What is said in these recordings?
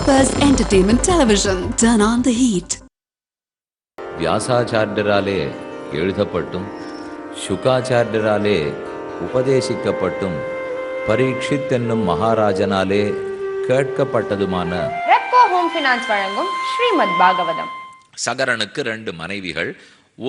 Buzz Entertainment Television. Turn on the heat. வியாசாச்சாரியராலே எழுதப்பட்டும் சுகாச்சாரியராலே உபதேசிக்கப்பட்டும் Parikshit என்னும் மகாராஜனாலே கேட்கப்பட்டதுமான Repco home finance வழங்கும் ஸ்ரீமத் பாகவதம். சகரனுக்கு 2 மனைவிகள்,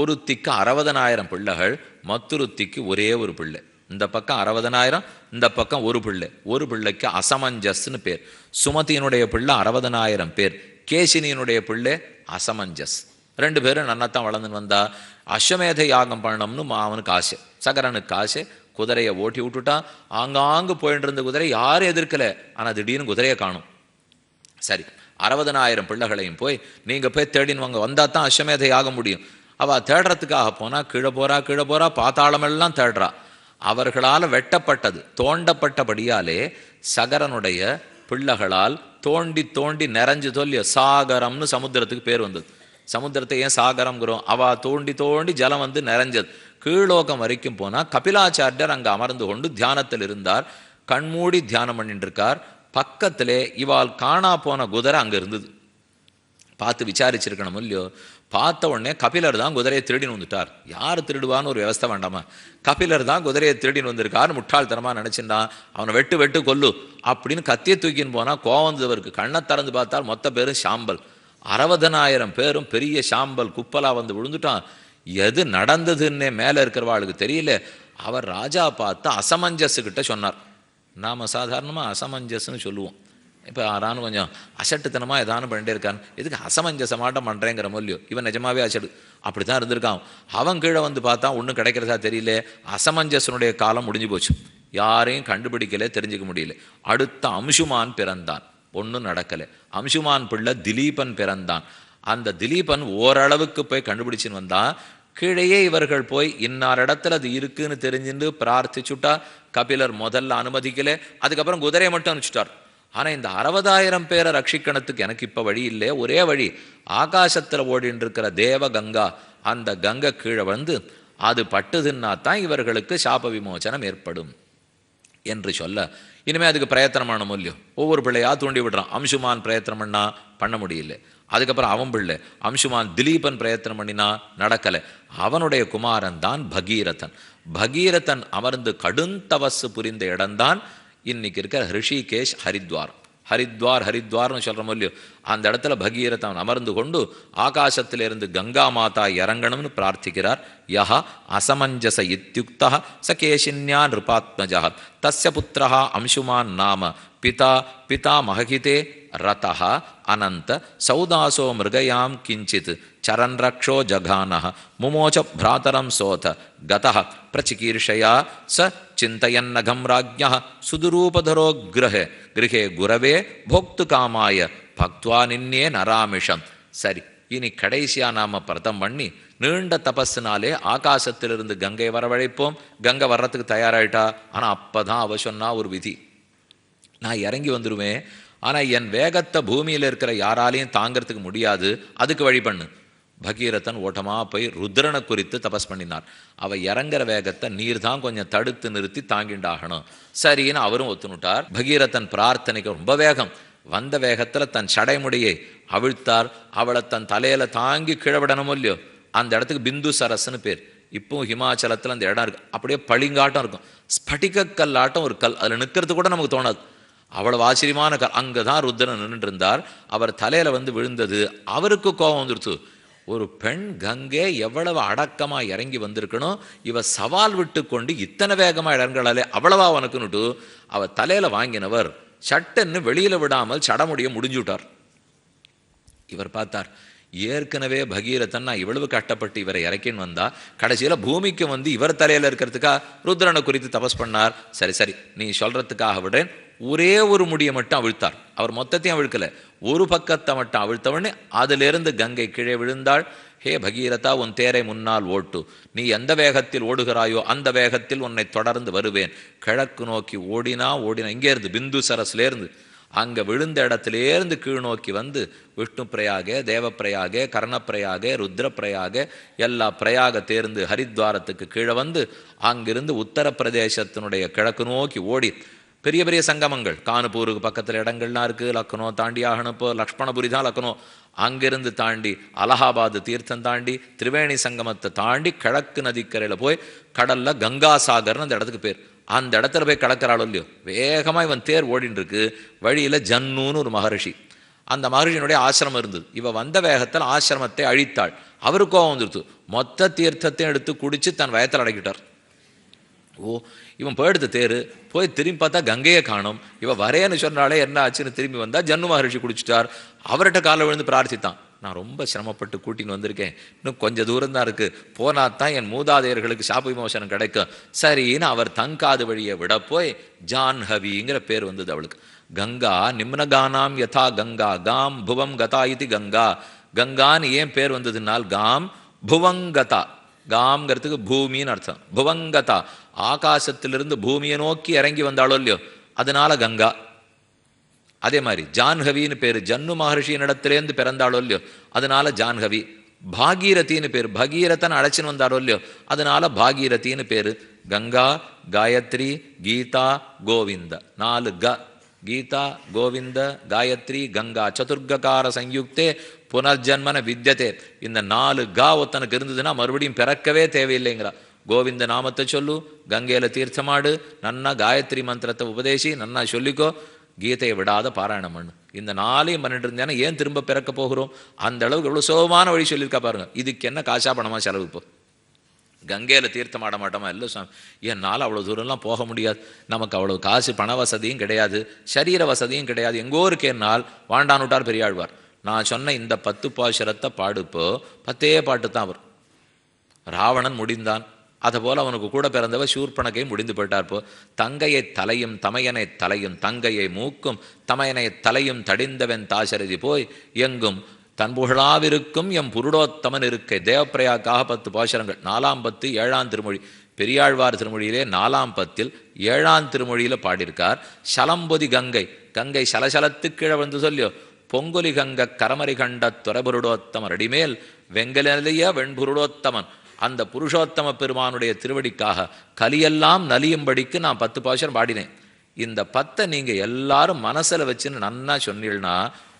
ஒருத்திக்கு 60,000 பிள்ளைகள், மற்றொருத்திக்கு ஒரே ஒரு பிள்ளை. இந்த பக்கம் 60,000, இந்த பக்கம் ஒரு பிள்ளை. ஒரு பிள்ளைக்கு அசமஞ்சஸ்ன்னு பேர். சுமதியினுடைய பிள்ளை 60,000 பேர், கேசினியினுடைய பிள்ளை அசமஞ்சஸ். 2 பேரும் நன்னாத்தான் வளர்ந்துன்னு வந்தா. அஸ்வமேத யாகம் பண்ணணும்னு அவனுக்கு ஆசை, சகரனுக்கு ஆசை. குதிரையை ஓட்டி விட்டுட்டான். ஆங்காங்கு போயிட்டு இருந்த குதிரை யாரும் எதிர்க்கலை. ஆனால் திடீர்னு குதிரையை காணும். சரி, 60,000 பிள்ளைகளையும் போய் நீங்கள் போய் தேடின்னு வாங்க, வந்தால் தான் அஸ்வமேத யாகம் முடியும். அவள் தேடுறதுக்காக போனால் கீழே போகிறா, பாத்தாளமெல்லாம் தேடுறா. அவர்களால் வெட்டப்பட்டது, தோண்டப்பட்டபடியாலே சகரனுடைய பிள்ளைகளால் தோண்டி தோண்டி நிறைஞ்சு சொல்லியோ சாகரம்னு சமுத்திரத்துக்கு பேர் வந்தது. சமுத்திரத்தை ஏன் சாகரம்ங்கிறோம்? அவள் தோண்டி தோண்டி ஜலம் வந்து நிறைஞ்சது. கீழோகம் வரைக்கும் போனால் கபிலாச்சாரியர் அங்கே அமர்ந்து கொண்டு தியானத்தில் இருந்தார். கண்மூடி தியானம் பண்ணிட்டு இருக்கார். பக்கத்திலே இவாள் காணா போன குதிரை அங்கே இருந்தது. பார்த்து விசாரிச்சிருக்கணும் இல்லையோ? பார்த்த உடனே கபிலர் தான் குதிரையை திருடின்னு வந்துட்டார். யார் திருடுவான்னு ஒரு வியவஸ்தை வேண்டாமா? கபிலர் தான் குதிரையை திருடின்னு வந்திருக்காரு. முட்டாள்தனமாக நினச்சிருந்தான். அவனை வெட்டு கொல்லு அப்படின்னு கத்தியை தூக்கின்னு போனால் கோவம் வந்தவருக்கு. கண்ணை திறந்து பார்த்தால் மொத்த பேரும் சாம்பல். 60,000 பேரும் பெரிய சாம்பல் குப்பலா வந்து விழுந்துட்டான். எது நடந்ததுன்னே மேலே இருக்கிறவாளுக்கு தெரியல. அவர் ராஜா பார்த்து அசமஞ்சஸுக்கிட்ட சொன்னார். நாம் சாதாரணமாக அசமஞ்சஸ்ன்னு சொல்லுவோம். இப்போ யாரானு கொஞ்சம் அசட்டுத்தனமாக ஏதானு பண்ணிட்டே இருக்கான், எதுக்கு அசமஞ்சசமாட்டம் பண்ணுறேங்கிற மொழியோ. இவன் நிஜமாவே அசடு அப்படி தான் இருந்திருக்கான். அவன் கீழே வந்து பார்த்தா ஒன்றும் கிடைக்கிறதா தெரியல. அசமஞ்சசனுடைய காலம் முடிஞ்சு போச்சு. யாரையும் கண்டுபிடிக்கல, தெரிஞ்சுக்க முடியல. அடுத்த அம்சுமான் பிறந்தான். ஒன்றும் நடக்கலை. அம்சுமான் பிள்ளை திலீபன் பிறந்தான். அந்த திலீபன் ஓரளவுக்கு போய் கண்டுபிடிச்சின்னு வந்தான். கீழேயே இவர்கள் போய் இன்னார் இடத்துல அது இருக்குன்னு தெரிஞ்சுட்டு பிரார்த்திச்சுட்டா. கபிலர் முதல்ல அனுமதிக்கல, அதுக்கப்புறம் குதிரையை மட்டும் அனுப்பிச்சுட்டார். ஆனால் இந்த 60,000 பேரை ரட்சிக்கணத்துக்கு எனக்கு இப்போ வழி இல்லை. ஒரே வழி, ஆகாசத்தில் ஓடின்னு இருக்கிற தேவ கங்கா, அந்த கங்கை கீழே வந்து அது பட்டுதுன்னா தான் இவர்களுக்கு சாப விமோச்சனம் ஏற்படும் என்று சொல்ல, இனிமேல் அதுக்கு பிரயத்தனமான மூல்யம். ஒவ்வொரு பிள்ளையா தூண்டி விடுறான். அம்சுமான் பிரயத்தனம் பண்ண முடியல. அதுக்கப்புறம் அவன் பிள்ளை அம்சுமான் திலீபன் பிரயத்தனம் பண்ணினா நடக்கலை. அவனுடைய குமாரன் தான் பகீரதன். பகீரதன் அமர்ந்து கடுந்தவசு புரிந்த இடம்தான் இன்னைக்கு இருக்கிற ரிஷிகேஷ், ஹரித்வார்னு சொல்கிறோம் இல்லையோ? அந்த இடத்துல பகீரதன் அமர்ந்து கொண்டு ஆகாசத்திலிருந்து கங்கா மாதா இறங்கணும்னு பிரார்த்திக்கிறார். யஹ அசமஞ்சச இத்யுக்தா ச கேஷின்யா நிருபாத்மஜா தஸ்ய புத்திரஹ அம்சுமான் நாம பிதா மககிதே ரதஹ அனந்த சௌதாசோ மிருகயாம் கிஞ்சித் சரன் ரக்ஷோ ஜகானஹ முமோச்ச பிராதரம் சோத கதஹ பிரச்சிகீர்ஷயா ச சிந்தயன்னகம் ராஜ்ஞः சுதுரூபதரோ கிரகே குரவே போக்து காமாய பக்த்வா நின்னே நராமிஷம். சரி, இனி கடைசியாக நாம் பிரதம் பண்ணி நீண்ட தபஸுனாலே ஆகாசத்திலிருந்து கங்கை வரவழைப்போம். கங்கை வர்றதுக்கு தயாராயிட்டா. ஆனால் அப்போ தான் அவ சொன்னா ஒரு விதி, நான் இறங்கி வந்துடுவேன், ஆனால் என் வேகத்தை பூமியில் இருக்கிற யாராலையும் தாங்கிறதுக்கு முடியாது, அதுக்கு வழி பண்ணு. பகீரதன் ஓட்டமாக போய் ருத்ரனை குறித்து தபஸ் பண்ணினார். அவள் இறங்குற வேகத்தை நீர் தான் கொஞ்சம் தடுத்து நிறுத்தி தாங்கிண்டாகணும். சரின்னு அவரும் ஒத்துனுட்டார். பகீரதன் பிரார்த்தனைக்கு ரொம்ப வேகம். வந்த வேகத்தில் தன் சடைமுடியை அவிழ்த்தார். அவளை தன் தலையில தாங்கி கிழவிடணும் இல்லையோ? அந்த இடத்துக்கு பிந்து சரஸ்ன்னு பேர். இப்போவும் ஹிமாச்சலத்தில் அந்த இடம் இருக்கு. அப்படியே பளிங்காட்டம் இருக்கும், ஸ்படிக கல்லாட்டம் ஒரு கல். அதில் நிற்கிறது கூட நமக்கு தோணாது, அவ்வளவு ஆச்சரியமான கல். அங்கே தான் ருத்ரன் நின்றுட்டு இருந்தார். அவர் தலையில வந்து விழுந்தது. அவருக்கு கோபம் வந்துருச்சு. ஒரு பெண் கங்கை எவ்வளவு அடக்கமாக இறங்கி வந்திருக்கணும், இவ சவால் விட்டு கொண்டு இத்தனை வேகமாக இறங்கலாலே அவ்வளவா உனக்குன்னுட்டு அவர் தலையில வாங்கினவர் சட்டன்னு வெளியில விடாமல் சடமுடிய முடிஞ்சுட்டார். இவர் பார்த்தார், ஏற்கனவே பகீரதன் நான் இவ்வளவு கஷ்டப்பட்டு இவரை இறக்கின்னு வந்தா, கடைசியில் பூமிக்கு வந்து இவர் தலையில இருக்கிறதுக்கா ருத்ரனை குறித்து தபஸ் பண்ணார். சரி நீ சொல்றதுக்காக விடுறேன். ஒரே ஒரு முடியை மட்டும் அவிழ்த்தார். அவர் மொத்தத்தையும் அவிழ்க்கல, ஒரு பக்கத்தை மட்டும் அவிழ்த்தவொடனே அதிலிருந்து கங்கை கீழே விழுந்தாள். ஹே பகீரதா, உன் தேரை முன்னால் ஓட்டு. நீ எந்த வேகத்தில் ஓடுகிறாயோ அந்த வேகத்தில் உன்னை தொடர்ந்து வருவேன். கிழக்கு நோக்கி ஓடினா இங்கே இருந்து பிந்து சரஸ்லேருந்து அங்கே விழுந்த இடத்துலேருந்து கீழ் நோக்கி வந்து விஷ்ணு பிரயாக, தேவப்பிரயாக, கர்ணப்பிரயாக, ருத்ரப்பிரயாக எல்லா பிரயாக தேர்ந்து ஹரித்வாரத்துக்கு கீழே வந்து அங்கிருந்து உத்தரப்பிரதேசத்தினுடைய கிழக்கு நோக்கி ஓடி பெரிய பெரிய சங்கமங்கள் கான்பூருக்கு பக்கத்தில் இடங்கள்லாம் இருக்குது. லக்னோ தாண்டி ஆகணும். இப்போ லக்ஷ்மணபுரி தான் லக்னோ. அங்கிருந்து தாண்டி அலகாபாத் தீர்த்தம் தாண்டி திரிவேணி சங்கமத்தை தாண்டி கிழக்கு நதிக்கரையில் போய் கடல்ல கங்காசாகர்னு அந்த இடத்துக்கு பேர். அந்த இடத்துல போய் கடற்கறாளோ இல்லையோ, வேகமாக இவன் தேர் ஓடின்னு இருக்கு. வழியில் ஜன்னுன்னு ஒரு மகரிஷி, அந்த மகரிஷியினுடைய ஆசிரமம் இருந்தது. இவ வந்த வேகத்தில் ஆசிரமத்தை அழித்தாள். அவருக்கு கோபம் வந்துடுத்து. மொத்த தீர்த்தத்தையும் எடுத்து குடிச்சு தன் வயத்தில் அடக்கிட்டார். ஓ, இவன் போயிடுத்து தேர். போய் திரும்பி பார்த்தா கங்கையை காணும். இவன் வரேன்னு சொன்னாலே என்ன ஆச்சுன்னு திரும்பி வந்தா ஜன்னு மகரிஷி குடிச்சிட்டார். அவர்கிட்ட காலை விழுந்து பிரார்த்தித்தான். நான் ரொம்ப சிரமப்பட்டு கூட்டின்னு வந்திருக்கேன், இன்னும் கொஞ்சம் தூரம் தான் இருக்கு, போனாத்தான் என் மூதாதையர்களுக்கு சாப விமோசனம் கிடைக்கும். சரின்னு அவர் தங்காது வழியை விட போய் ஜான்ஹவிங்கிற பேர் வந்தது அவளுக்கு. கங்கா நிம்னகானாம் யதா கங்கா காம் புவம் கதா இது கங்கா. கங்கான்னு ஏன் பேர் வந்ததுனால் காம் புவங்கதா, காம்ங்கிறதுக்கு பூமின்னு அர்த்தம். புவங்கதா, ஆகாசத்திலிருந்து பூமியை நோக்கி இறங்கி வந்தாளோ இல்லையோ, அதனால கங்கா. அதே மாதிரி ஜான்ஹவின்னு பேரு, ஜன்னு மகர்ஷியின் இடத்திலேருந்து பிறந்தாளோ இல்லையோ, அதனால ஜான்ஹவி. பாகீரதின்னு பேர், பகீரதன் அழைச்சின்னு வந்தாரோ இல்லையோ, அதனால பாகீரதின்னு பேரு. கங்கா, காயத்ரி, கீதா, கோவிந்த, 4 க. கீதா, கோவிந்த, காயத்ரி, கங்கா, சதுர்கார சயுக்தே புனர்ஜன்மன வித்யதே. இந்த 4 கா ஒத்தனுக்கு இருந்ததுன்னா மறுபடியும் பிறக்கவே தேவையில்லைங்கிறா. கோவிந்த நாமத்தை சொல்லு, கங்கையில தீர்த்தமாடு, நன்னா காயத்ரி மந்திரத்தை உபதேசி, நன்னா சொல்லிக்கோ, கீதையை விடாத பாராயணம் பண்ணு. இந்த 4ஐயும் பண்ணிட்டு இருந்தேன்னா ஏன் திரும்ப பிறக்க போகிறோம்? அந்த அளவுக்கு எவ்வளோ சுகமான வழி சொல்லியிருக்கா பாருங்க. இதுக்கு என்ன காசா பணமா செலவு? இப்போ கங்கையில் தீர்த்தம் ஆட மாட்டோமா? இல்லை சாமி, என்னால் அவ்வளோ தூரம்லாம் போக முடியாது, நமக்கு அவ்வளோ காசு பண வசதியும் கிடையாது, சரீர வசதியும் கிடையாது, எங்கோ இருக்கேன்னால் வாண்டானுட்டார் பெரியாழ்வார். நான் சொன்ன இந்த 10 பாசுரத்தை பாடுப்போ 10 பாட்டு தான் அவர். ராவணன் முடிந்தான், அதுபோல் அவனுக்கு கூட பிறந்தவ சூர்பனகை முடிந்து போயிட்டார்ப்போ. தங்கையை தலையும் தமையனை தலையும் தங்கையை மூக்கும் தமையனை தலையும் தடிந்தவன் தாசரதி போய் எங்கும் தன் புகழாவிருக்கும் எம் புருடோத்தமன் இருக்கை. தேவப்பிரயாக்காக 10 பாசுரங்கள். 4ஆம் பத்து 7ஆம் திருமொழி. பெரியாழ்வார் திருமொழியிலே 4ஆம் பத்தில் 7ஆம் திருமொழியில் பாடியிருக்கார். சலம்பொதி கங்கை, கங்கை சலசலத்து கீழே வந்து சொல்லியோ, பொங்கொலி கங்க கரமரி கண்ட துறபுருடோத்தமன் அடிமேல் வெங்கலிய வெண்புருடோத்தமன். அந்த புருஷோத்தம பெருமானுடைய திருவடிக்காக கலியெல்லாம் நலியும்படிக்கு நான் 10 பாசுரம் பாடினேன். இந்த 10 நீங்கள் எல்லாரும் மனசில் வச்சுன்னு நன்னா சொன்னீங்கன்னா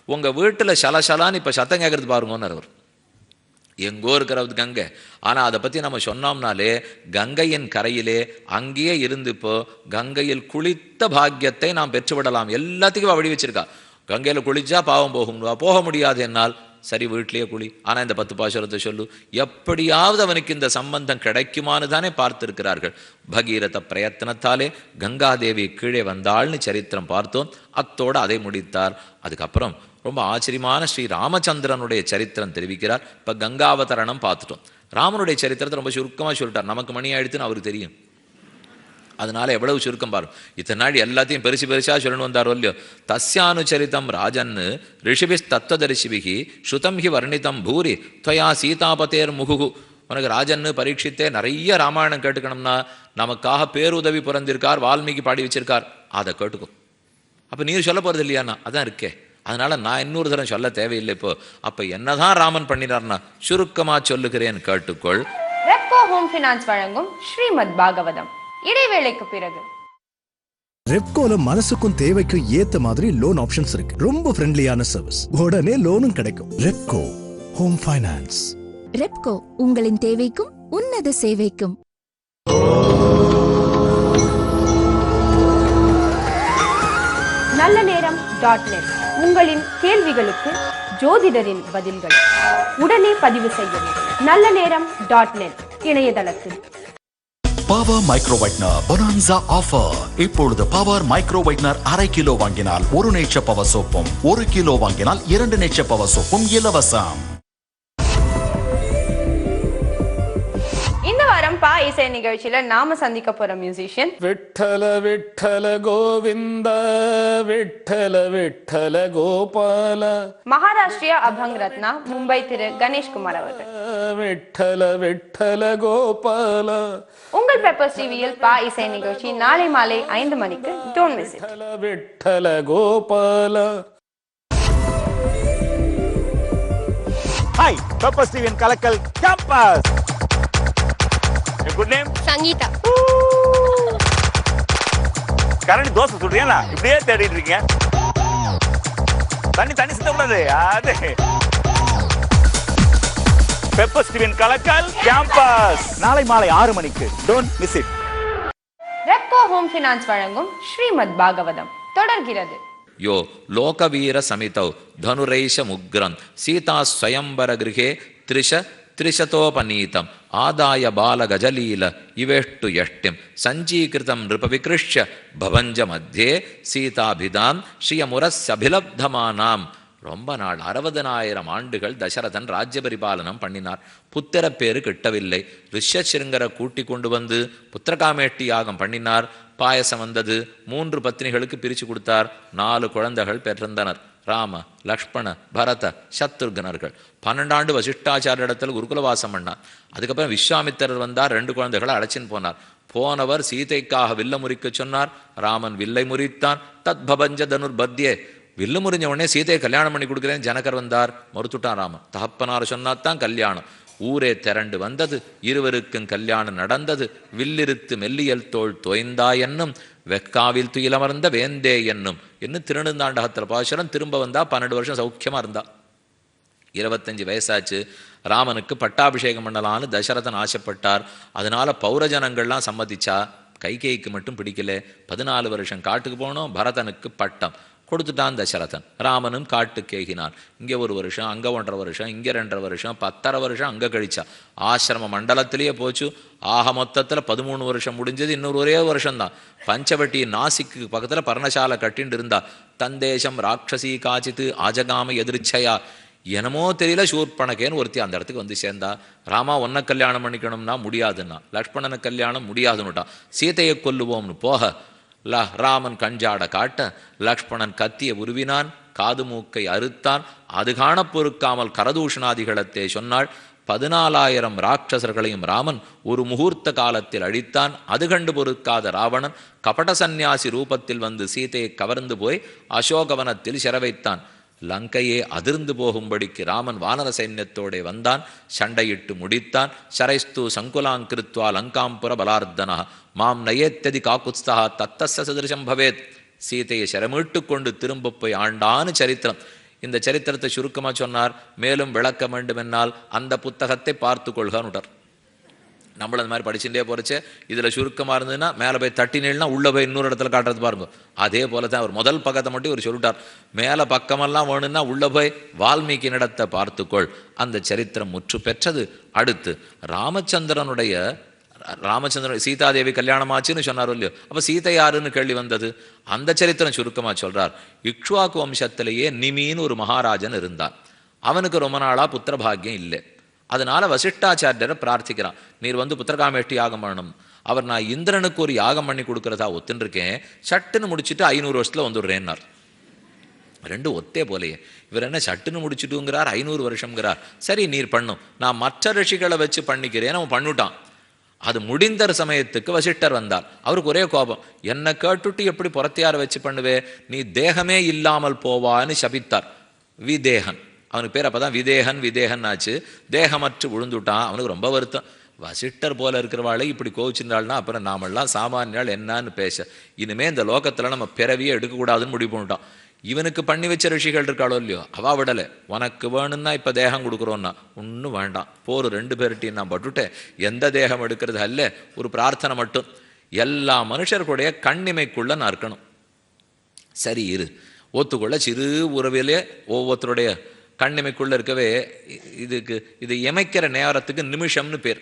உங்கள் வீட்டில் சலசலான்னு இப்போ சத்தம் கேட்கறது பாருங்கன்னு அவர். எங்கோ இருக்கிறது கங்கை. ஆனால் அதை பற்றி நம்ம சொன்னோம்னாலே கங்கையின் கரையிலே அங்கேயே இருந்து இப்போ கங்கையில் குளித்த பாக்கியத்தை நாம் பெற்றுவிடலாம். எல்லாத்துக்கும் வழி வச்சிருக்கா. கங்கையில் குளிச்சா பாவம் போக முடியாது என்னால். சரி, வீட்டிலேயே குளி, ஆனால் இந்த 10 பாசுரத்தை சொல்லு. எப்படியாவது அவனுக்கு இந்த சம்பந்தம் கிடைக்குமான்னு தானே பார்த்திருக்கிறார்கள். பகீரத பிரயத்தனத்தாலே கங்காதேவி கீழே வந்தாள்னு சரித்திரம் பார்த்தோம். அத்தோடு அதை முடித்தார். அதுக்கப்புறம் ரொம்ப ஆச்சரியமான ஸ்ரீ ராமச்சந்திரனுடைய சரித்திரம் தெரிவிக்கிறார். இப்போ கங்காவதரணம் பார்த்துட்டோம். ராமனுடைய சரித்திரத்தை ரொம்ப சுருக்கமாக சொல்லிட்டார். நமக்கு மணி ஆயிடுத்துன்னு அவருக்கு தெரியும், அதனால எவ்வளவு சுருக்கம் பாரும். இத்தனை நாள் எல்லாத்தையும் பெருசா சொல்லணும் வந்தாரோ இல்லையோ. தஸ்யானுச்சரிதம் ராஜன்னு ரிஷிபிஸ் தத்துவதரிசிபிகி ஸ்ருதம் ஹி வர்ணிதம் பூரி துவயா சீதாபதேர் முகுகு. உனக்கு ராஜன்னு பரீட்சித்தே நிறைய ராமாயணம் கேட்டுக்கணும்னா நமக்காக பேருதவி பிறந்திருக்கார், வால்மீகி பாடி வச்சிருக்கார், அதை கேட்டுக்கும். அப்போ நீர் சொல்ல போகிறது இல்லையாண்ணா? அதான் இருக்கே. அதனால நான் இன்னொரு தரம் சொல்ல தேவையில்லை. இப்போ அப்போ என்னதான் ராமன் பண்ணினார்னா சுருக்கமாக சொல்லுகிறேன், கேட்டுக்கொள். ரெப்கோ ஹோம் ஃபைனான்ஸ் வழங்கும் ஸ்ரீமத் பாகவதம். இடைவேளைக்கு பிறகு ரெப்கோல மனசுக்கும் தேவைக்கும் ஏத்த மாதிரி லோன் ஆப்ஷன்ஸ் இருக்கு. ரொம்ப ஃப்ரெண்ட்லியான சர்வீஸ், உடனே லோனும் கிடைக்கும். Repco home finance. ரெப்கோ, உங்களின் தேவைக்கும் உன்னத சேவைக்கும். நல்ல நேரம் .net உங்களின் கேள்விகளுக்கு ஜோதிடரின் பதில்கள் உடனே பதிவு செய்யவும். நல்ல நேரம் .net இணையதளத்தில். Power micro whitener bonanza offer. இப்பொழுது பவர் மைக்ரோ வைட்னர் 1/2 கிலோ வாங்கினால் 1 நேச்சர் பவர் சோப்பும், 1 கிலோ வாங்கினால் 2 நேச்சர் பவர் சோப்பும் இலவசம். இந்த வாரம் பா இசை நிகழ்ச்சியில நாம சந்திக்க போற மியூசிஷியன் விட்டல விட்டல கோவிந்த விட்டல விட்டல கோபால. மகாராஷ்டிரிய அபங் ரத்னா மும்பை திரு கணேஷ்குமார் அவர்கள். விட்டல விட்டல கோபால. உங்கள் பெப்பர்ஸ் டிவியில் பா இசை நிகழ்ச்சி நாளை மாலை 5 மணிக்கு. Don't miss it. Vitthala Vitthala Gopala. Hi, peppers டிவியின் கலக்கல் கேம்பஸ். Good name? சங்கீதா. கரண்டி தோசை சுடுறீங்களா இப்படியே தேடிட்டு இருக்கீங்க. தண்ணி சிந்த கூடாது. அது பெப்பர் ஸ்டீவன் கலக்கல் கேம்பஸ் நாளை மாலை 6 மணிக்கு. Don't miss it. Repco home finance வழங்கும் ஸ்ரீமத் பாகவதம் தொடர்கிறது. யோ லோகவீர சமிதௌ தனுரைஷ முக்ரன் சீதா ஸ்வயம்பர கிருஹே த்ரிஷதோபநீதம் ஆதாய பால கஜலீல இவேஷ்டு யஷ்டிம் சஞ்சீகிருதம் நிருபவிகிருஷ்ய பவஞ்ச மத்தியே சீதாபிதாம் ஸ்ரீயமுரஸ்யபிலப்தமானாம். ரொம்ப நாள் 60,000 ஆண்டுகள் தசரதன் ராஜ்ய பரிபாலனம் பண்ணினார். புத்திர பேரு கிட்டவில்லை. ரிஷ்யசிருங்கரை கூட்டி கொண்டு வந்து புத்திரகாமேட்டி யாகம் பண்ணினார். பாயசம் வந்தது. 3 பத்னிகளுக்கு பிரித்து கொடுத்தார். 4 குழந்தைகள் பெற்றிருந்தனர். ராம, லக்ஷ்மண, பரத, சத்ருகனர்கள். 12 ஆண்டு வசிஷ்டாச்சார இடத்துல குருகுலவாசம் பண்ணார். அதுக்கப்புறம் விஸ்வாமித்திரர் வந்தார். 2 குழந்தைகளை அழைச்சின்னு போனார். போனவர் சீதைக்காக வில்ல முறிக்க சொன்னார். ராமன் வில்லை முறித்தான். தத் பபஞ்ச தனுர்பத்யே. வில்லு முறிஞ்ச உடனே சீதையை கல்யாணம் பண்ணி கொடுக்குறேன் ஜனகர் வந்தார். மறுத்துட்டான் ராமன். தகப்பனார் சொன்னாத்தான் கல்யாணம். ஊரே திரண்டு வந்தது. இருவருக்கும் கல்யாணம் நடந்தது. வில்லிருத்து மெல்லியல் தோள் தோய்ந்தா என்னும் வெக்காவில் துயிலமர்ந்த வேந்தே என்னும் இன்னும் திருநெடுந்தாண்டகத்தில் பாசுரம். திரும்ப வந்தா 12 வருஷம் சௌக்கியமா இருந்தா. 25 வயசாச்சு. ராமனுக்கு பட்டாபிஷேகம் பண்ணலான்னு தசரதன் ஆசைப்பட்டார். அதனால பௌரஜனங்கள்லாம் சம்மதிச்சா. கைகேயிக்கு மட்டும் பிடிக்கல. 14 வருஷம் காட்டுக்கு போனோம். பரதனுக்கு பட்டம் கொடுத்துட்டான் தசரதன். ராமனும் காட்டுக்கு ஏகினான். இங்கே 1 வருஷம், அங்கே 1.5 வருஷம், இங்கே 2.5 வருஷம், 10.5 வருஷம் அங்கே கழிச்சா. ஆசிரம மண்டலத்திலேயே போச்சு. ஆக மொத்தத்தில் 13 வருஷம் முடிஞ்சது. இன்னொரு ஒரே வருஷம்தான். பஞ்சவட்டி நாசிக்கு பக்கத்தில் பர்ணசாலை கட்டின்னு இருந்தா. தந்தேசம் ராட்சசி காச்சித்து ஆஜகாம எதிர்ச்சையா. என்னமோ தெரியல சூர்பணகேன்னு ஒருத்தி அந்த இடத்துக்கு வந்து சேர்ந்தா. ராமா ஒன்ன கல்யாணம் பண்ணிக்கணும்னா முடியாதுன்னா. லக்ஷ்மணனை கல்யாணம் முடியாதுன்னுட்டான். சீதையை கொல்லுவோம்னு போக ராமன் கஞ்சாட காட்ட லக்ஷ்மணன் கத்திய உருவினான். காது மூக்கை அறுத்தான். அது காண பொறுக்காமல் கரதூஷணாதிகளத்தே சொன்னாள். 14,000 ராட்சசர்களையும் ராமன் ஒரு முகூர்த்த காலத்தில் அழித்தான். அது கண்டு பொறுக்காத ராவணன் கபட சந்நியாசி ரூபத்தில் வந்து சீதையை கவர்ந்து போய் அசோகவனத்தில் சிறவைத்தான். லங்கையே அதிர்ந்து போகும்படிக்கு ராமன் வானர சைன்யத்தோடே வந்தான். சண்டையிட்டு முடித்தான். சரைஸ்து சங்குலாங்கிருத்வா லங்காம்புர பலார்த்தனா மாம் நயேத்ததி காக்குத்ஸ்தா தத்தஸ்ய சதிருஷம் பவேத். சீதையை சிரமிட்டு கொண்டு திரும்ப போய் ஆண்டான்னு சரித்திரம். இந்த சரித்திரத்தை சுருக்கமாக சொன்னார். மேலும் விளக்க வேண்டும் என்னால் அந்த புத்தகத்தை பார்த்து கொள்கான்னுட்டார். நம்மள அந்த மாதிரி படிச்சுட்டே போறச்சே இதில் சுருக்கமாக இருந்ததுன்னா மேலே போய் தட்டினா உள்ளே போய் இன்னொரு இடத்துல காட்டுறது பாருங்க. அதே போல தான் அவர் முதல் பக்கத்தை மட்டும் ஒரு சொல்லிட்டார். மேலே பக்கமெல்லாம் வேணும்னா உள்ளே போய் வால்மீகி இடத்தை பார்த்துக்கொள். அந்த சரித்திரம் முற்று பெற்றது. அடுத்து ராமச்சந்திரன் சீதாதேவி கல்யாணமாச்சுன்னு சொன்னாரோ இல்லையோ. அப்போ சீதை யாருன்னு கேள்வி வந்தது. அந்த சரித்திரம் சுருக்கமாக சொல்றார். இக்ஷ்வாக்கு வம்சத்திலேயே நிமின்னு ஒரு மகாராஜன் இருந்தான். அவனுக்கு ரொம்ப நாளா புத்திர பாக்கியம் இல்லை. அதனால வசிஷ்டாச்சாரியரை பிரார்த்திக்கிறான். நீர் வந்து புத்திரகாமேஷ்டி யாகம் பண்ணணும். அவர் நான் இந்திரனுக்கு ஒரு யாகம் பண்ணி கொடுக்கறதா ஒத்துருக்கேன். சட்டுன்னு முடிச்சுட்டு 500 வருஷத்துல வந்துடுறேன்னார். 2 ஒத்தே போலையே. இவர் என்ன சட்டுன்னு முடிச்சுட்டுங்கிறார், 500 வருஷம்ங்கிறார். சரி நீர் பண்ணும், நான் மற்ற ரிஷிகளை வச்சு பண்ணிக்கிறேன். அவன் பண்ணிட்டான். அது முடிந்த சமயத்துக்கு வசிஷ்டர் வந்தார். அவருக்கு ஒரே கோபம். என்னை கேட்டுட்டு எப்படி புறத்தையார வச்சு பண்ணுவே, நீ தேகமே இல்லாமல் போவான்னு சபித்தார். விதேகன் அவனுக்கு பேர். அப்பதான் விதேகன் ஆச்சு. தேகமற்று விழுந்துட்டான். அவனுக்கு ரொம்ப வருத்தம். வசிஷ்டர் போல இருக்கிறவாளை இப்படி கோவிச்சிருந்தாள்னா அப்புறம் நாமெல்லாம் சாமானியால் என்னன்னு பேச. இனிமே இந்த லோகத்துல நம்ம பிறவியே எடுக்கக்கூடாதுன்னு முடிவு பண்ணிட்டான். இவனுக்கு பண்ணி வச்ச ரிஷிகள் இருக்காளோ இல்லையோ, அவா விடலை. உனக்கு வேணும்னா இப்போ தேகம் கொடுக்குறோன்னா ஒன்றும் வேண்டாம், போர் 2 பேர்ட்டையும் நான் பட்டுட்டேன். எந்த தேகம் எடுக்கிறது அல்ல, ஒரு பிரார்த்தனை மட்டும். எல்லா மனுஷர்களுடைய கண்ணிமைக்குள்ள நான் இருக்கணும். சரி இரு ஒத்துக்கொள்ள. சிறு உறவிலே ஒவ்வொருத்தருடைய கண்ணிமைக்குள்ள இருக்கவே இது இமைக்கிற நேரத்துக்கு நிமிஷம்னு பேர்.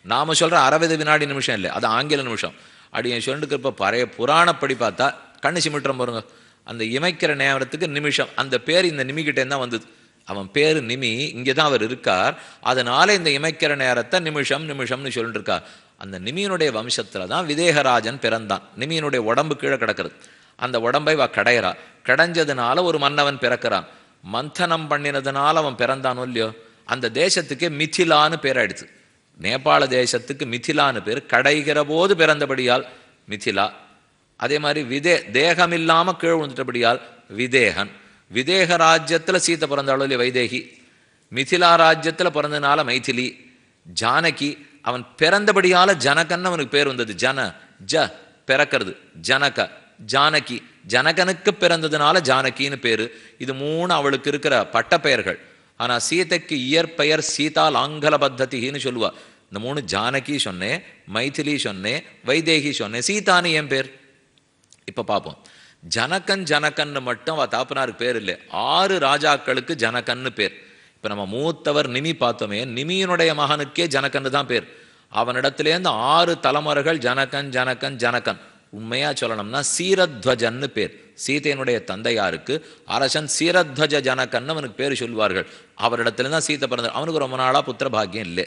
நாம சொல்ற 60 வினாடி நிமிஷம் இல்லை, அது ஆங்கில நிமிஷம். அப்படி என் சொல்லிருக்கிறப்ப பழைய புராணப்படி பார்த்தா கண்ணு சிமிட்டுறம் பாருங்க, அந்த இமைக்கிற நேரத்துக்கு நிமிஷம். அந்த பேர் இந்த நிமிக்கிட்டே தான் வந்தது. அவன் பேர் நிமி, இங்கே தான் அவர் இருக்கார். அதனால இந்த இமைக்கிற நேரத்தை நிமிஷம்னு சொல்லிட்டு இருக்கார். அந்த நிமியனுடைய வம்சத்துல தான் விதேகராஜன் பிறந்தான். நிமியனுடைய உடம்பு கீழே கிடக்கிறது. அந்த உடம்பை கடையறா. கடைஞ்சதுனால ஒரு மன்னவன் பிறக்கிறான். மந்தனம் பண்ணினதுனால அவன் பிறந்தானோ இல்லையோ, அந்த தேசத்துக்கே மிथिलाன்னு பேர் ஆயிடுச்சு. நேபாள தேசத்துக்கு மிथिलाன்னு பேர். கடைகிற போது பிறந்தபடியால் மிथिला. அதே மாதிரி தேகம் இல்லாம கீழ் விழுந்துட்டபடியால் விதேகன். விதேக ராஜ்யத்துல சீத்தை பிறந்தாளோ இல்லையோ வைதேகி. மிथिला ராஜ்யத்துல பிறந்ததுனால மைथिली. ஜானகி அவன் பிறந்தபடியால ஜனகன்னு அவனுக்கு பேர் வந்தது. ஜன ஜ பிறக்கிறது, ஜனக ஜானகி, ஜனகனுக்கு பிறந்ததுனால ஜானகின்னு பேரு. இது 3 அவளுக்கு இருக்கிற பட்ட பெயர்கள். ஆனா சீதைக்கு இயற்பெயர் சீதா லாங்கல பத்ததின்னு சொல்லுவா. இந்த 3 ஜானகி சொன்னேன், மைதிலி சொன்னேன், வைதேகி சொன்னேன், சீதான்னு என் பேர். இப்ப பார்ப்போம். ஜனகன் ஜனகன்னு மட்டும் அவ தாப்பனாருக்கு பேர் இல்லை, 6 ராஜாக்களுக்கு ஜனகன்னு பேர். இப்ப நம்ம மூத்தவர் நிமி பார்த்தோமே, நிமியினுடைய மகனுக்கே ஜனகன்னு தான் பேர். அவனிடத்திலேருந்து 6 தலைமுறைகள் ஜனகன் ஜனகன் ஜனகன். உண்மையா சொல்லணும்னா சீரத்வஜன்னு பேர். சீதையினுடைய தந்தையாருக்கு அரசன் சீரத்வஜ ஜனகன்னு அவனுக்கு பேர் சொல்வார்கள். அவரிடத்துல தான் சீதை பிறந்த. அவனுக்கு ரொம்ப நாளா புத்திர பாக்கியம் இல்லை.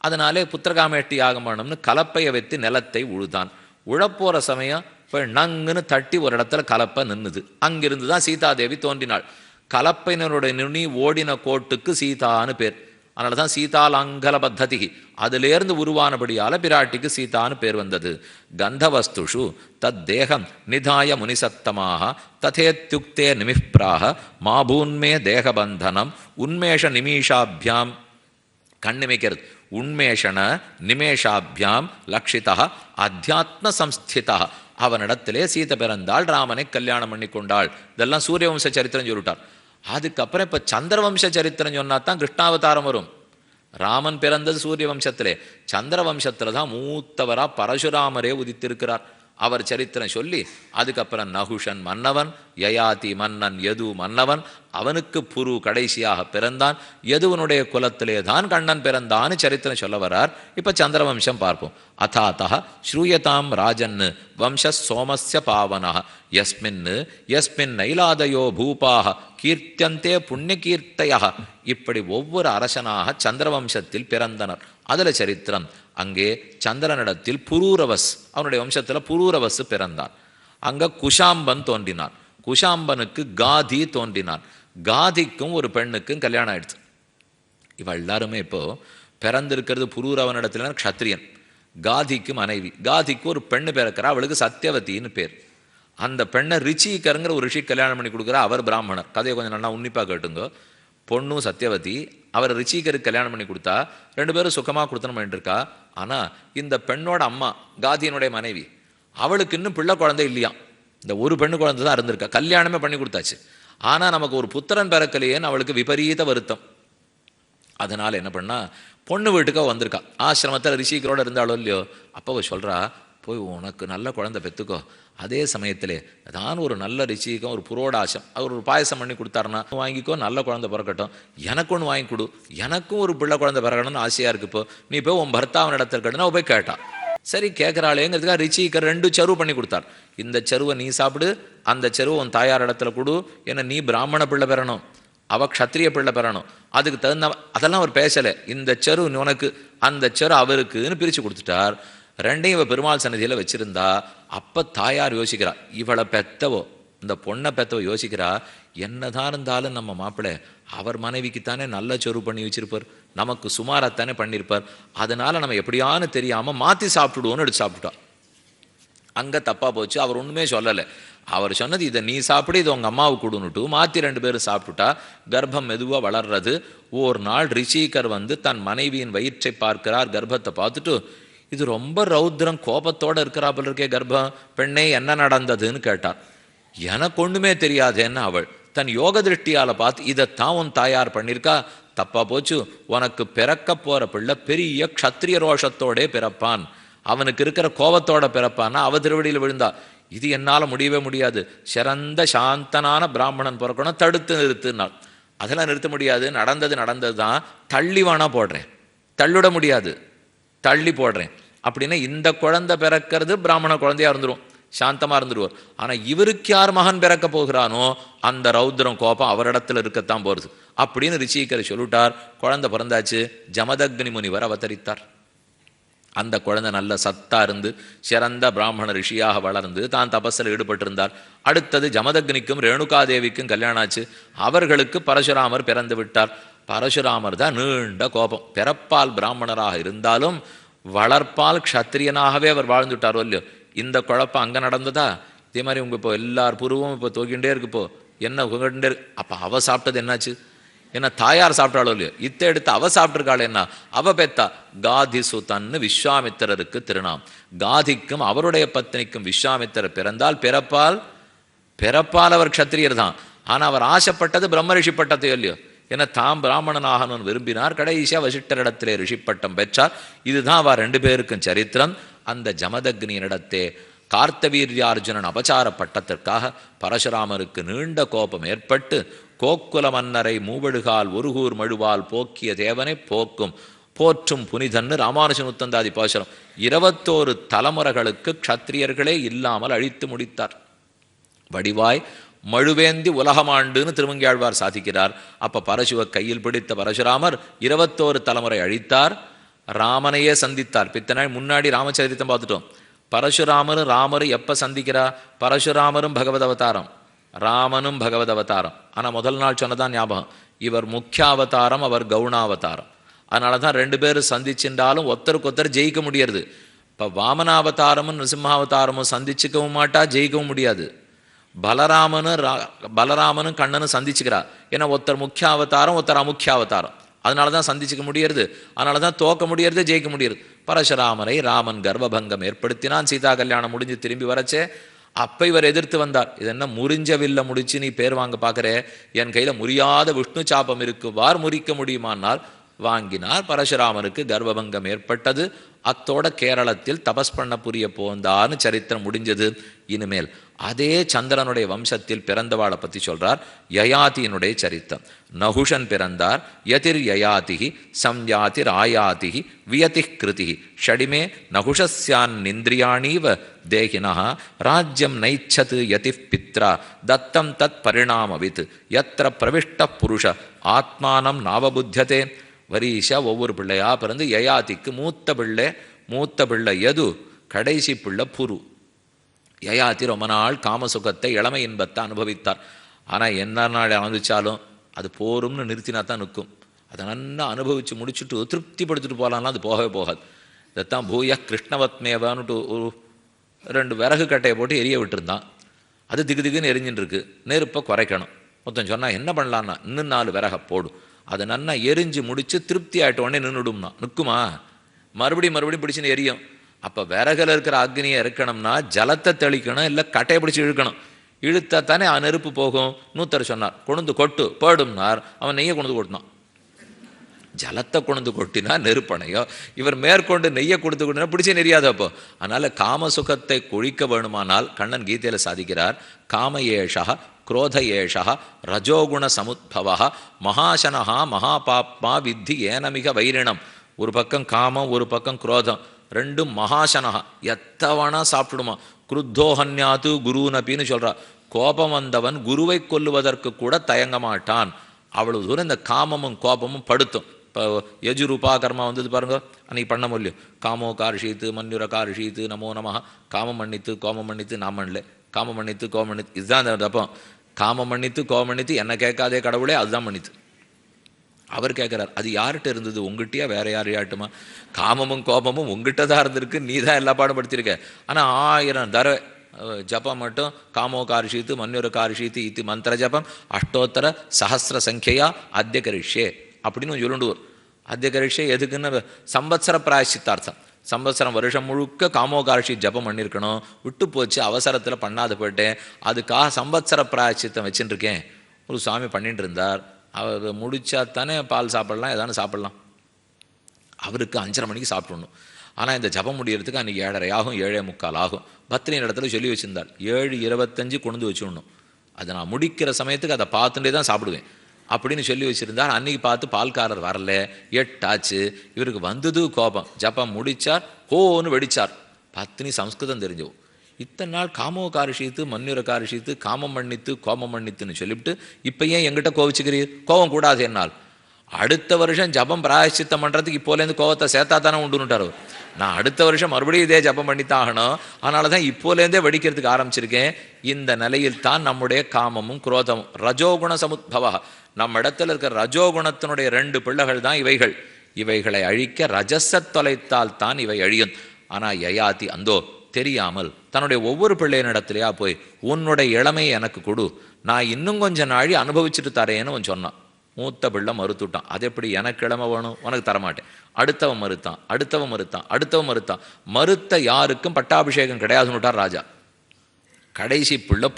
அதனாலே புத்திரகாமேட்டி யாகம் பண்ணணும்னு கலப்பையை வைத்து நிலத்தை உழுதான். உழப்போற சமயம் இப்போ நங்குன்னு தட்டி ஒரு இடத்துல கலப்பை நின்னுது. அங்கிருந்து தான் சீதாதேவி தோன்றினாள். கலப்பையினருடைய நுனி ஓடின கோட்டுக்கு சீதான்னு பேர். அதனால தான் சீதாலாங்கல பத்ததி, அதிலேருந்து உருவானபடியால பிராட்டிக்கு சீதான்னு பேர் வந்தது. கந்தவஸ்துஷு தத் தேகம் நிதாய முனிசத்தமாக ததேத்யுக்தே நிமிப்ராக மாபூன்மே தேகபந்தனம் உன்மேஷ நிமீஷாபியாம். கண்ணிமைக்கிறது. உண்மேஷன நிமேஷாபியாம் லக்ஷிதா அத்தியாத்ம சம்ஸ்திதா. அவனிடத்திலே சீதை பிறந்தாள், ராமனை கல்யாணம் பண்ணி கொண்டாள். இதெல்லாம் சூரியவம்ச சரித்திரம் சொல்லிட்டார். அதுக்கப்புறம் இப்ப சந்திரவம்ச சரித்திரம் சொன்னா தான் கிருஷ்ணாவதாரம் வரும். ராமன் பிறந்தது சூரிய வம்சத்திலே, சந்திர வம்சத்துல தான் மூத்தவரா பரசுராமரே உதித்திருக்கிறார். அவர் சரித்திரம் சொல்லி அதுக்கப்புறம் நகுஷன் மன்னவன், யயாதி மன்னன், யது மன்னவன், அவனுக்கு புரு கடைசியாக பிறந்தான். யதுவனுடைய குலத்திலே தான் கண்ணன் பிறந்தான்னு சரித்திரம் சொல்ல வரார். இப்ப சந்திரவம்சம் பார்ப்போம். அதாத்தா ஸ்ரூயதாம் ராஜன் வம்ச சோமஸ்ய பாவனா யஸ்மின் யஸ்மின் நைலாதயோ பூபாக கீர்த்தியந்தே புண்ணியகீர்த்தையா. இப்படி ஒவ்வொரு அரசனாக சந்திரவம்சத்தில் பிறந்தனர். அதுல சரித்திரம். அங்கே சந்திரனிடத்தில் புரூரவஸ், அவனுடைய வம்சத்துல புரூரவஸ் பிறந்தான். அங்க குஷாம்பன் தோன்றினான். குஷாம்பனுக்கு காதி தோன்றினான். காதிக்கும் ஒரு பெண்ணுக்கும் கல்யாணம் ஆயிடுச்சு. இவ எல்லாருமே இப்போ பிறந்திருக்கிறது புரூரவனிடத்துல க்ஷத்ரியன். காதிக்கு மனைவி. காதிக்கு ஒரு பெண்ணு பிறக்கிறா, அவளுக்கு சத்தியவதின்னு பேர். அந்த பெண்ணை ரிச்சிகருங்கிற ஒரு ரிஷி கல்யாணம் பண்ணி கொடுக்குறா. அவர் பிராமணர். கதையை கொஞ்சம் நல்லா உன்னிப்பா கேட்டுங்க. பொண்ணும் சத்தியவதி, அவர் ரிச்சிகருக்கு கல்யாணம் பண்ணி கொடுத்தா. 2 பேரும் சுகமாக கொடுத்தனம் பண்ணிட்டு இருக்கா. ஆனா இந்த பெண்ணோட அம்மா காதியினுடைய மனைவி, அவளுக்கு இன்னும் பிள்ளை குழந்தை இல்லையா. இந்த ஒரு பெண்ணு குழந்தை தான் இருந்திருக்கா. கல்யாணமே பண்ணி கொடுத்தாச்சு. ஆனா நமக்கு ஒரு புத்திரன் பிறக்கலையேன்னு அவளுக்கு விபரீத வருத்தம். அதனால என்ன பண்ணா, பொண்ணு வீட்டுக்கா வந்திருக்கா. ஆசிரமத்தில் ரிஷிகரோட இருந்தாலும் இல்லையோ, அப்போ சொல்றா, போய் உனக்கு நல்ல குழந்தை பெற்றுக்கோ. அதே சமயத்திலே தான் ஒரு நல்ல ரிஷிக்கும் ஒரு புரோடாசம், அவர் ஒரு பாயசம் பண்ணி கொடுத்தாருன்னா வாங்கிக்கோ, நல்ல குழந்தை பிறக்கட்டும். எனக்கு ஒன்று வாங்கி கொடு, எனக்கும் ஒரு பிள்ளை குழந்தை பிறக்கணும்னு ஆசையா இருக்கு. இப்போ நீ போய் உன் பர்த்தாவன் இடத்துல கேட்டுனா போய் கேட்டா. சரி கேட்குறாளேங்கிறதுக்காக ரிஷிகர் 2 சருவு பண்ணி கொடுத்தார். இந்த சருவை நீ சாப்பிடு, அந்த சருவை உன் தாயார் இடத்துல கொடு. ஏன்னா நீ பிராமண பிள்ளை பெறணும், அவ க்ஷத்ரிய பிள்ளை பெறணும். அதுக்கு தகுந்த அதெல்லாம் அவர் பேசலை. இந்த சரு உனக்கு, அந்த சரு அவருக்குன்னு பிரித்து கொடுத்துட்டார். 2ஐயும் இவ பெருமாள் சன்னதியில் வச்சிருந்தா. அப்ப தாயார் யோசிக்கிறா, இவளை பெத்தவோ இந்த பொண்ணை பெத்தவோ யோசிக்கிறா, என்னதான் இருந்தாலும் நம்ம மாப்பிள்ளை அவர் மனைவிக்குத்தானே நல்ல சொரு பண்ணி வச்சிருப்பார், நமக்கு சுமாராத்தானே பண்ணியிருப்பார். அதனால நம்ம எப்படியானு தெரியாம மாற்றி சாப்பிட்டுடுவோன்னு எடுத்து சாப்பிட்டுட்டா. அங்க தப்பா போச்சு. அவர் ஒண்ணுமே சொல்லலை. அவர் சொன்னது இதை நீ சாப்பிடு, இது உங்க அம்மாவுக்கு கொடுன்னுட்டு மாற்றி 2 பேரும் சாப்பிட்டுட்டா. கர்ப்பம் மெதுவாக வளர்றது. ஒரு நாள் ரிஷிகர் தன் மனைவியின் வயிற்றை பார்க்கிறார். கர்ப்பத்தை பார்த்துட்டு, இது ரொம்ப ரௌத்ரம் கோபத்தோட இருக்கிறாப்புல இருக்கே கர்ப்பம், பெண்ணே என்ன நடந்ததுன்னு கேட்டார். எனக்கு ஒண்ணுமே தெரியாதேன்னு அவள் தன் யோக திருஷ்டியால பார்த்து, இதைத்தான் உன் தாயார் பண்ணியிருக்கா, தப்பா போச்சு. உனக்கு பிறக்க போற பிள்ளை பெரிய க்ஷத்ரிய ரோஷத்தோடே பிறப்பான், அவனுக்கு இருக்கிற கோபத்தோட பிறப்பான்னா அவ திருவடியில் விழுந்தா. இது என்னால முடியவே முடியாது, சிறந்த சாந்தனான பிராமணன் பிறக்கணும், தடுத்து நிறுத்தினாள். அதெல்லாம் நிறுத்த முடியாது, நடந்தது தான், தள்ளி வேணா போடுறேன், தள்ளிட முடியாது, தள்ளி போடுறேன் அப்படின்னா இந்த குழந்தை பிறக்கிறது பிராமண குழந்தையா இருந்துரும், சாந்தமா இருந்துருவார். ஆனா இவருக்கு யார் மகன் பிறக்க போகிறானோ அந்த ரௌத்ரம் கோபம் அவரிடத்துல இருக்கத்தான் போறது அப்படின்னு ரிஷிகர் சொல்லிட்டார். குழந்தை பிறந்தாச்சு. ஜமதக்னி முனிவர் அவதரித்தார். அந்த குழந்தை நல்ல சத்தா இருந்து சிறந்த பிராமண ரிஷியாக வளர்ந்து தான் தபஸில் ஈடுபட்டிருந்தார். அடுத்தது ஜமதக்னிக்கும் ரேணுகாதேவிக்கும் கல்யாணம் ஆச்சு. அவர்களுக்கு பரசுராமர் பிறந்து விட்டார். பரசுராமர் தான் நீண்ட கோபம். பிறப்பால் பிராமணராக இருந்தாலும் வளர்ப்பால் க்ஷத்திரியனாகவே அவர் வாழ்ந்துட்டாரோ இல்லையோ. இந்த குழப்பம் அங்கே நடந்ததா? இதே மாதிரி உங்க இப்போ எல்லார் பூர்வமும் இப்போ தூக்கிண்டே இருக்கு. இப்போ என்ன உங்ககிட்டே இருக்கு. அப்போ அவ சாப்பிட்டது என்னாச்சு? என்ன தாயார் சாப்பிட்டாளோ இல்லையோ, இத்த எடுத்து அவ சாப்பிட்டுருக்காள். என்ன அவ பெத்தா காதி சுதன்னு விஸ்வாமித்திரருக்கு திருநாம். காதிக்கும் அவருடைய பத்னிக்கும் விஸ்வாமித்திரர் பிறந்தால் பிறப்பால் அவர் க்ஷத்திரியர் தான். ஆனா அவர் ஆசைப்பட்டது பிரம்ம ரிஷி பட்டத்தையோ இல்லையோ, ஏன்னா தாம் பிராமணன் ஆகணும்னு விரும்பினார். கடைசியா வசிஷ்டரிடத்திலே ரிஷிப்பட்டம் பெற்றார். இதுதான் அவ ரெண்டு பேருக்கும் சரித்திரம். அந்த ஜமதக்னியினிடத்தே கார்த்தவீர்யார்ஜுனன் அபச்சார பட்டத்திற்காக பரசுராமருக்கு நீண்ட கோபம் ஏற்பட்டு, கோக்குல மன்னரை மூவடுகால் ஒருகூர் மழுவால் போக்கிய தேவனை போற்றும் புனிதன்னு ராமானுஜன் உத்தந்தாதி பாசுரம் 21 தலைமுறைகளுக்கு க்ஷத்திரியர்களே இல்லாமல் அழித்து முடித்தார். வடிவாய் மழுவேந்தி உலகமாண்டுன்னு திருமங்கியாழ்வார் சாதிக்கிறார். அப்ப பரசுவை கையில் பிடித்த பரசுராமர் 21 தலைமுறை அழித்தார். ராமனையே சந்தித்தார். பித்தனாய் முன்னாடி ராமச்சரித்தம் பார்த்துட்டோம். பரசுராமரும் ராமரும் எப்ப சந்திக்கிறா? பரசுராமரும் பகவத் அவதாரம், ராமனும் பகவத் அவதாரம். ஆனா முதல் நாள் சொன்னதான் ஞாபகம், இவர் முக்கிய அவதாரம், அவர் கவுனாவதாரம். அதனாலதான் ரெண்டு பேரும் சந்திச்சிருந்தாலும் ஒருத்தருக்கு ஒருத்தர் ஜெயிக்க முடியாது. இப்ப வாமனாவதாரமும் நிருசிம்மாவதாரமும் சந்திச்சுக்கவும் மாட்டா, ஜெயிக்கவும் முடியாது. பலராமனும் கண்ணனும் சந்திச்சுக்கிறா. ஏன்னா ஒருத்தர் முக்கிய அவதாரம், ஒருத்தர் அமுக்கிய அவதாரம். அதனால தான் சந்திச்சுக்க முடியறது, அதனால தான் தோக்க முடியறது, ஜெயிக்க முடியறது. பரசுராமரை ராமன் கர்வபங்கம் ஏற்படுத்தினான். சீதா கல்யாணம் முடிஞ்சு திரும்பி வரச்சே அப்ப இவர் எதிர்த்து வந்தார். இது என்ன முறிஞ்சவில்லை முடிச்சு நீ பேர் வாங்க பார்க்குற, என் கையில முறியாத விஷ்ணு சாபம் இருக்குவார், முறிக்க முடியுமானால் வாங்கினார். பரசுராமருக்கு கர்வபங்கம் ஏற்பட்டது. அத்தோட கேரளத்தில் தபஸ் பண்ண புரிய போந்தான்னு சரித்திரம் முடிஞ்சது. இனிமேல் அதே சந்திரனுடைய வம்சத்தில் பிறந்தவாளை பற்றி சொல்றார். யயாதியினுடைய சரித்திரம். நகுஷன் பிறந்தார். யதிர் யயாதிகி சம்யாதிர் ஆயாதிகி வியதி கிருதி ஷடிமே நகுஷஸ்யான் நிந்திரியாணீவ தேகினா ராஜ்யம் நைச்சது யதி பித்ரா தத்தம் தத் பரிணாமவித் யத்ர பிரவிஷ்ட புருஷ ஆத்மானம் நாவபுத்தியதே. வரிசா ஒவ்வொரு பிள்ளையா பிறந்து யயாதிக்கு மூத்த பிள்ளை யது, கடைசி பிள்ளை புரு. யயாதி ரொம்ப நாள் காமசுகத்தை இளமை இன்பத்தை அனுபவித்தார். ஆனால் என்ன நாள் அனுபவிச்சாலும் அது போரும்னு நிறுத்தினா தான் நிற்கும். அதை நல்லா அனுபவித்து முடிச்சுட்டு திருப்திப்படுத்திட்டு போகலான்னா அது போகவே போகாது. இதைத்தான் பூய கிருஷ்ணவத்மேவான்னுட்டு ஒரு 2 விறகு கட்டையை போட்டு எரிய விட்டுருந்தான். அது திகுன்னு எரிஞ்சுட்டு இருக்கு. நெருப்பை குறைக்கணும். மொத்தம் சொன்னால் என்ன பண்ணலான்னா, இன்னும் 4 விறகை போடும். அதை நன்னா எரிஞ்சு முடிச்சு திருப்தி ஆகிட்ட உடனே நின்றுடும்னா நிற்குமா? மறுபடியும் பிடிச்சுன்னு எரியும். அப்போ விறகுல இருக்கிற அக்னியை இருக்கணும்னா ஜலத்தை தெளிக்கணும், இல்லை கட்டையை பிடிச்சி இழுக்கணும். இழுத்தா தானே நெருப்பு போகும். நூத்தர் சொன்னார், கொண்டு கொட்டு போடும்னார். அவன் நெய்யை கொண்டு கொட்டினான். ஜலத்தை கொண்டு கொட்டினா நெருப்பணையோ, இவர் மேற்கொண்டு நெய்யை கொடுத்து கொட்டினா பிடிச்சே நெறியாது. அப்போ அதனால காம சுகத்தை கொழிக்க வேணுமானால் கண்ணன் கீதையில சாதிக்கிறார், காம ஏஷா குரோத ஏஷா ரஜோகுண சமுத்பவ மகாசனஹா மகாபாப்மா வித்தி ஏனமிக வைரிணம். ஒரு பக்கம் காமம், ஒரு பக்கம் குரோதம், ரெண்டும் மகாசனஹா. எத்தவனா சாப்பிடுமா. குருத்தோஹன்யாத்து குருனபின்னு சொல்றா. கோபம் வந்தவன் குருவை கொல்லுவதற்கு கூட தயங்க மாட்டான். அவ்வளவு தூரம் இந்த காமமும் கோபமும் படுத்தும். இப்போ யஜுரூபா கர்மா வந்தது பாருங்க, அன்னைக்கு பண்ண முடியும். காமோ கார்ஷீத்து மன்யுர கார்ஷீத்து நமோ நம. காமம் மன்னித்து கோமம் மன்னித்து நாம் பண்ணல, காமம் மன்னித்து கோமம் மன்னித்து. இதுதான் அந்த தப்பம். காமம் மன்னித்து கோமம் மன்னித்து என்ன கேட்காதே கடவுளே, அதுதான் மன்னித்து. அவர் கேட்குறார், அது யார்கிட்ட இருந்தது? உங்ககிட்டயா வேற யார்ட்டுமா? காமமும் கோபமும் உங்ககிட்ட தான் இருந்திருக்கு, நீ தான் எல்லா பாடுபடுத்திருக்க. ஆனால் 1000 தடவை ஜபம் மட்டும் காமோ கார்ஷீத்து மன்யுர கார்ஷீத்து இது மந்திர ஜபம் அஷ்டோத்தர சஹசிர சங்கையா அத்திய கரிஷ்யே அப்படின்னு சொல்லுண்டுவோர். அத்திய கரிஷ்யே எதுக்குன்னு சம்பத்சர பிராயசித்தார்த்தம். சம்பத்சரம் வருஷம் முழுக்க காமோகார்ஷி ஜபம் பண்ணியிருக்கணும், விட்டு போச்சு, அவசரத்தில் பண்ணாத போயிட்டேன், அதுக்காக சம்பத்சர பிராயசித்தம் வச்சுட்டு இருக்கேன். ஒரு சுவாமி பண்ணிட்டு இருந்தார். அவர் முடிச்சா தானே பால் சாப்பிடலாம், ஏதானு சாப்பிடலாம். அவருக்கு 5:30 மணிக்கு சாப்பிடணும். ஆனால் இந்த ஜபம் முடியறதுக்கு அன்றைக்கி 7:30 ஆகும், 7:45 ஆகும். பத்னி இடத்துல சொல்லி வச்சுருந்தார், 7:25 கொண்டு வச்சுடணும். அதை நான் முடிக்கிற சமயத்துக்கு அதை பார்த்துட்டே தான் சாப்பிடுவேன் அப்படின்னு சொல்லி வச்சுருந்தார். அன்றைக்கி பார்த்து பால்காரர் வரல, 8 ஆச்சு. இவருக்கு வந்தது கோபம். ஜபம் முடித்தார், ஹோன்னு வெடிச்சார். பத்னி சம்ஸ்கிருதம் தெரிஞ்சவோ. இத்தனை நாள் காமோ காரிஷித்து மன்யுர காரிஷித்து காமம் மன்னித்து கோமம் மன்னித்துன்னு சொல்லிவிட்டு இப்போ ஏன் எங்கிட்ட கோவிச்சுக்கிறீர்? கோபம் கூடாது என்னால். அடுத்த வருஷம் ஜபம் பிராயசித்தம் பண்ணுறதுக்கு இப்போலேருந்து கோவத்தை சேர்த்தா தானே உண்டுன்னுட்டார். நான் அடுத்த வருஷம் மறுபடியும் இதே ஜபம் பண்ணித்தான் ஆகணும். அதனால தான் இப்போலேருந்தே வெடிக்கிறதுக்கு ஆரம்பிச்சிருக்கேன். இந்த நிலையில் தான் நம்முடைய காமமும் குரோதமும் ரஜோகுண சமுத்பவா. நம்ம இடத்துல இருக்கிற ரஜோகுணத்தினுடைய 2 பிள்ளைகள் தான் இவைகள். இவைகளை அழிக்க ரஜச தொலைத்தால் தான் இவை அழியும். ஆனால் யயாதி அந்தோ தெரியாமல் தன்னுடைய ஒவ்வொரு பிள்ளையினிடத்துலையா போய் உன்னுடைய இளமையை எனக்கு கொடு, நான் இன்னும் கொஞ்சம் நாழி அனுபவிச்சுட்டு தரேன்னு சொன்னான். மூத்த பிள்ளை மறுத்துட்டான். அது எப்படி எனக்கு இளமை வேணும், உனக்கு தரமாட்டேன். அடுத்தவன் மறுத்தான், அடுத்தவன் மறுத்தான், அடுத்தவன் மறுத்தான். மறுத்த யாருக்கும் பட்டாபிஷேகம் கிடையாதுன்னு விட்டார் ராஜா. கடைசி பிள்ளை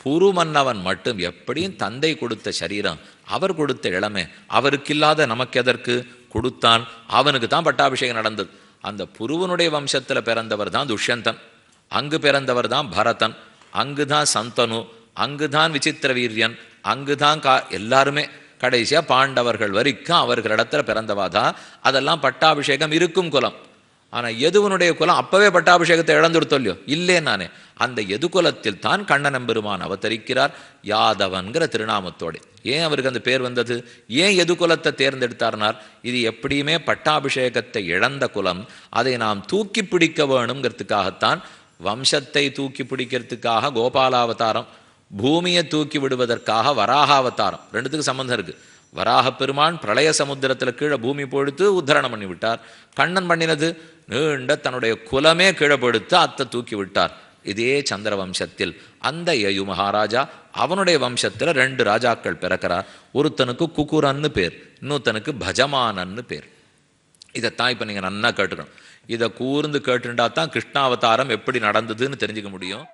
புரு மன்னவன் மட்டும் எப்படியும் தந்தை கொடுத்த சரீரம், அவர் கொடுத்த இளமை, அவருக்கு இல்லாத நமக்கு எதற்கு கொடுத்தான், அவனுக்கு தான் பட்டாபிஷேகம் நடந்தது. அந்த புருவனுடைய வம்சத்தில் பிறந்தவர் தான் துஷ்யந்தன், அங்கு பிறந்தவர் தான் பரதன், அங்குதான் சந்தனு, அங்குதான் விசித்திர வீரியன், அங்குதான் எல்லாருமே கடைசியா பாண்டவர்கள் வரைக்கும் அவர்களிடத்துல பிறந்தவாதான். அதெல்லாம் பட்டாபிஷேகம் இருக்கும் குலம். ஆனா எதுவனுடைய குலம் அப்பவே பட்டாபிஷேகத்தை இழந்துடுத்தோல்லையோ, இல்லே நானே. அந்த எது குலத்தில் தான் கண்ணன் பெருமான் அவதரிக்கிறார், யாதவன்கிற திருநாமத்தோடு. ஏன் அவருக்கு அந்த பேர் வந்தது, ஏன் எது குலத்தை தேர்ந்தெடுத்தார்னார், இது எப்படியுமே பட்டாபிஷேகத்தை இழந்த குலம், அதை நாம் தூக்கி பிடிக்க வேணுங்கிறதுக்காகத்தான். வம்சத்தை தூக்கி பிடிக்கிறதுக்காக கோபாலாவதாரம், பூமியை தூக்கி விடுவதற்காக வராகாவதாரம். ரெண்டுத்துக்கு சம்பந்தம் இருக்கு. வராக பெருமான் பிரளய சமுத்திரத்தில் கீழே பூமி பொழுத்து உத்தரணம் பண்ணி விட்டார். கண்ணன் பண்ணினது நீண்ட தன்னுடைய குலமே கீழே படுத்து அத்தை தூக்கி விட்டார். இதே சந்திர வம்சத்தில் அந்த யயு மகாராஜா, அவனுடைய வம்சத்தில் 2 ராஜாக்கள் பிறக்கிறார். ஒருத்தனுக்கு குக்குரன்னு பேர், இன்னொருத்தனுக்கு பஜமானன்னு பேர். இதைத்தான் இப்போ நீங்கள் நன்னா கேட்டுக்கணும். இதை கூர்ந்து கேட்டுண்டா தான் கிருஷ்ணாவதாரம் எப்படி நடந்ததுன்னு தெரிஞ்சுக்க முடியும்.